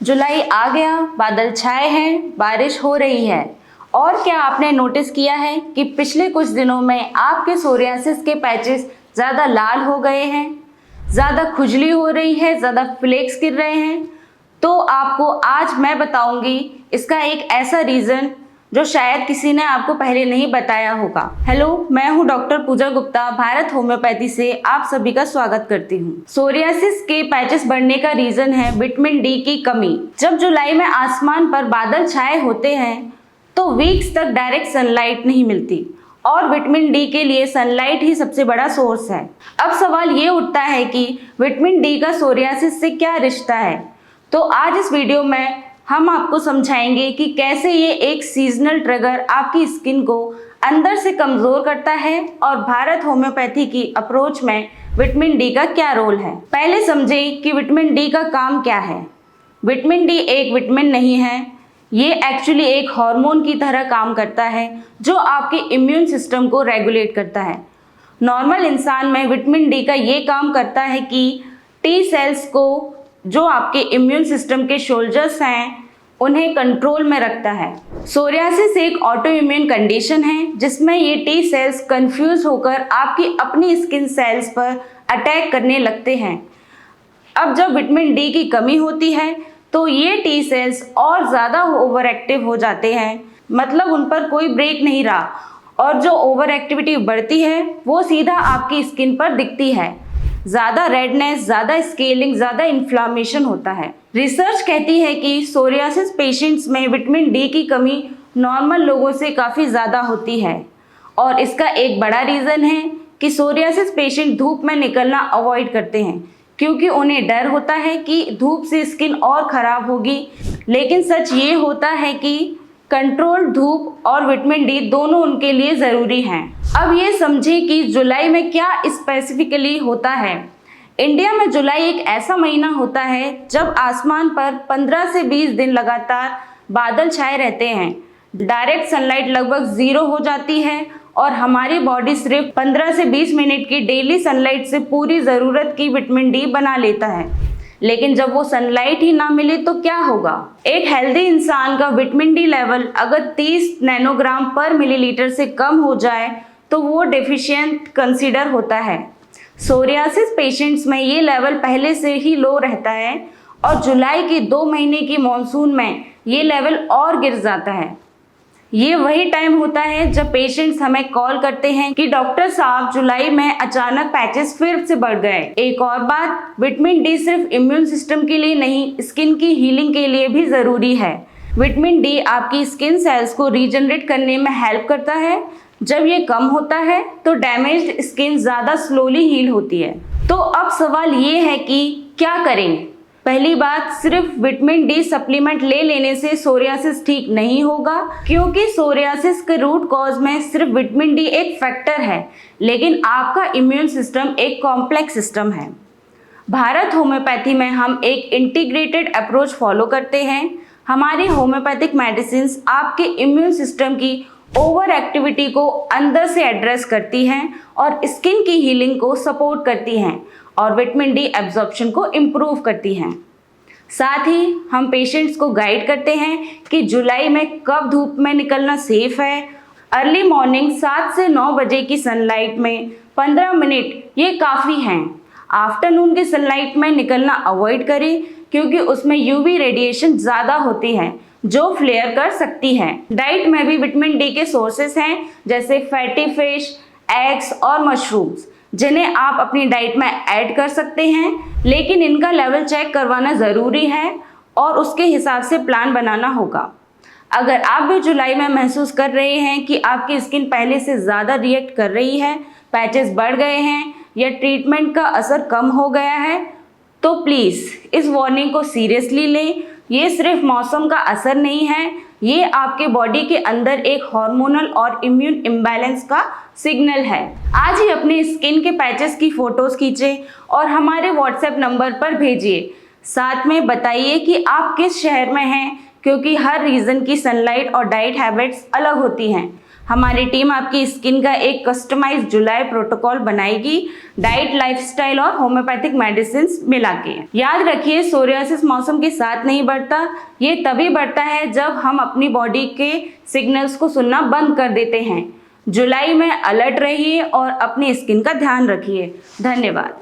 जुलाई आ गया, बादल छाए हैं, बारिश हो रही है। और क्या आपने नोटिस किया है कि पिछले कुछ दिनों में आपके सोरियासिस के पैचेस ज़्यादा लाल हो गए हैं, ज़्यादा खुजली हो रही है, ज़्यादा फ्लेक्स गिर रहे हैं? तो आपको आज मैं बताऊंगी इसका एक ऐसा रीज़न जो शायद किसी ने आपको पहले नहीं बताया होगा। हेलो, मैं हूं डॉक्टर पूजा गुप्ता, भारत होम्योपैथी से आप सभी का स्वागत करती हूं। सोरियासिस के पैचेस बढ़ने का रीजन है विटामिन डी की कमी। जब जुलाई में आसमान पर बादल छाए होते हैं तो वीक्स तक डायरेक्ट सनलाइट नहीं मिलती और विटामिन डी के लिए सनलाइट ही सबसे बड़ा सोर्स है। अब सवाल ये उठता है कि विटामिन डी का सोरियासिस से क्या रिश्ता है। तो आज इस वीडियो में हम आपको समझाएंगे कि कैसे ये एक सीजनल ट्रिगर आपकी स्किन को अंदर से कमजोर करता है और भारत होम्योपैथी की अप्रोच में विटामिन डी का क्या रोल है। पहले समझें कि विटामिन डी का काम क्या है। विटामिन डी एक विटामिन नहीं है, ये एक्चुअली एक हार्मोन की तरह काम करता है जो आपके इम्यून सिस्टम को रेगुलेट करता है। नॉर्मल इंसान में विटामिन डी का ये काम करता है कि टी सेल्स को, जो आपके इम्यून सिस्टम के सोल्जर्स हैं, उन्हें कंट्रोल में रखता है। सोरियासिस एक ऑटो इम्यून कंडीशन है जिसमें ये टी सेल्स कंफ्यूज होकर आपकी अपनी स्किन सेल्स पर अटैक करने लगते हैं। अब जब विटामिन डी की कमी होती है तो ये टी सेल्स और ज़्यादा ओवर एक्टिव हो जाते हैं, मतलब उन पर कोई ब्रेक नहीं रहा और जो ओवर एक्टिविटी बढ़ती है वो सीधा आपकी स्किन पर दिखती है। ज़्यादा रेडनेस, ज़्यादा स्केलिंग, ज़्यादा इन्फ्लामेशन होता है। रिसर्च कहती है कि सोरियासिस पेशेंट्स में विटामिन डी की कमी नॉर्मल लोगों से काफ़ी ज़्यादा होती है और इसका एक बड़ा रीज़न है कि सोरियासिस पेशेंट धूप में निकलना अवॉइड करते हैं क्योंकि उन्हें डर होता है कि धूप से स्किन और ख़राब होगी। लेकिन सच ये होता है कि कंट्रोल्ड धूप और विटामिन डी दोनों उनके लिए ज़रूरी हैं। अब ये समझें कि जुलाई में क्या स्पेसिफिकली होता है। इंडिया में जुलाई एक ऐसा महीना होता है जब आसमान पर 15 से 20 दिन लगातार बादल छाए रहते हैं। डायरेक्ट सनलाइट लगभग ज़ीरो हो जाती है और हमारी बॉडी सिर्फ 15 से 20 मिनट की डेली सनलाइट से पूरी ज़रूरत की विटामिन डी बना लेता है। लेकिन जब वो सनलाइट ही ना मिले तो क्या होगा। एक हेल्दी इंसान का विटामिन डी लेवल अगर 30 नैनोग्राम पर मिलीलीटर से कम हो जाए तो वो डेफिशिएंट कंसीडर होता है। सोरियासिस पेशेंट्स में ये लेवल पहले से ही लो रहता है और जुलाई के 2 महीने की मॉनसून में ये लेवल और गिर जाता है। ये वही टाइम होता है जब पेशेंट्स हमें कॉल करते हैं कि डॉक्टर साहब, जुलाई में अचानक पैचेस फिर से बढ़ गए। एक और बात, विटामिन डी सिर्फ इम्यून सिस्टम के लिए नहीं, स्किन की हीलिंग के लिए भी ज़रूरी है। विटामिन डी आपकी स्किन सेल्स को रीजनरेट करने में हेल्प करता है। जब ये कम होता है तो डैमेज्ड स्किन ज़्यादा स्लोली हील होती है। तो अब सवाल ये है कि क्या करें। पहली बात, सिर्फ विटामिन डी सप्लीमेंट ले लेने से सोरियासिस ठीक नहीं होगा क्योंकि सोरियासिस के रूट कॉज में सिर्फ विटामिन डी एक फैक्टर है, लेकिन आपका इम्यून सिस्टम एक कॉम्प्लेक्स सिस्टम है। भारत होम्योपैथी में हम एक इंटीग्रेटेड अप्रोच फॉलो करते हैं। हमारी होम्योपैथिक मेडिसिन आपके इम्यून सिस्टम की ओवर एक्टिविटी को अंदर से एड्रेस करती हैं और स्किन की हीलिंग को सपोर्ट करती हैं और विटामिन डी एब्जॉर्प्शन को इम्प्रूव करती हैं। साथ ही हम पेशेंट्स को गाइड करते हैं कि जुलाई में कब धूप में निकलना सेफ है। अर्ली मॉर्निंग 7 से 9 बजे की सनलाइट में 15 मिनट ये काफ़ी हैं। आफ्टरनून की सनलाइट में निकलना अवॉइड करें क्योंकि उसमें यूवी रेडिएशन ज़्यादा होती है जो फ्लेयर कर सकती है। डाइट में भी विटामिन डी के सोर्सेस हैं जैसे फैटी फिश, एग्स और मशरूम्स, जिन्हें आप अपनी डाइट में ऐड कर सकते हैं, लेकिन इनका लेवल चेक करवाना ज़रूरी है और उसके हिसाब से प्लान बनाना होगा। अगर आप भी जुलाई में महसूस कर रहे हैं कि आपकी स्किन पहले से ज़्यादा रिएक्ट कर रही है, पैचेस बढ़ गए हैं या ट्रीटमेंट का असर कम हो गया है, तो प्लीज़ इस वार्निंग को सीरियसली लें। ये सिर्फ मौसम का असर नहीं है, ये आपके बॉडी के अंदर एक हार्मोनल और इम्यून इम्बैलेंस का सिग्नल है। आज ही अपने स्किन के पैचेस की फ़ोटोज़ खींचें और हमारे व्हाट्सएप नंबर पर भेजिए। साथ में बताइए कि आप किस शहर में हैं क्योंकि हर रीजन की सनलाइट और डाइट हैबिट्स अलग होती हैं। हमारी टीम आपकी स्किन का एक कस्टमाइज जुलाई प्रोटोकॉल बनाएगी, डाइट, लाइफस्टाइल और होम्योपैथिक मेडिसिन मिला के। याद रखिए, सोरियासिस मौसम के साथ नहीं बढ़ता, ये तभी बढ़ता है जब हम अपनी बॉडी के सिग्नल्स को सुनना बंद कर देते हैं। जुलाई में अलर्ट रहिए और अपनी स्किन का ध्यान रखिए। धन्यवाद।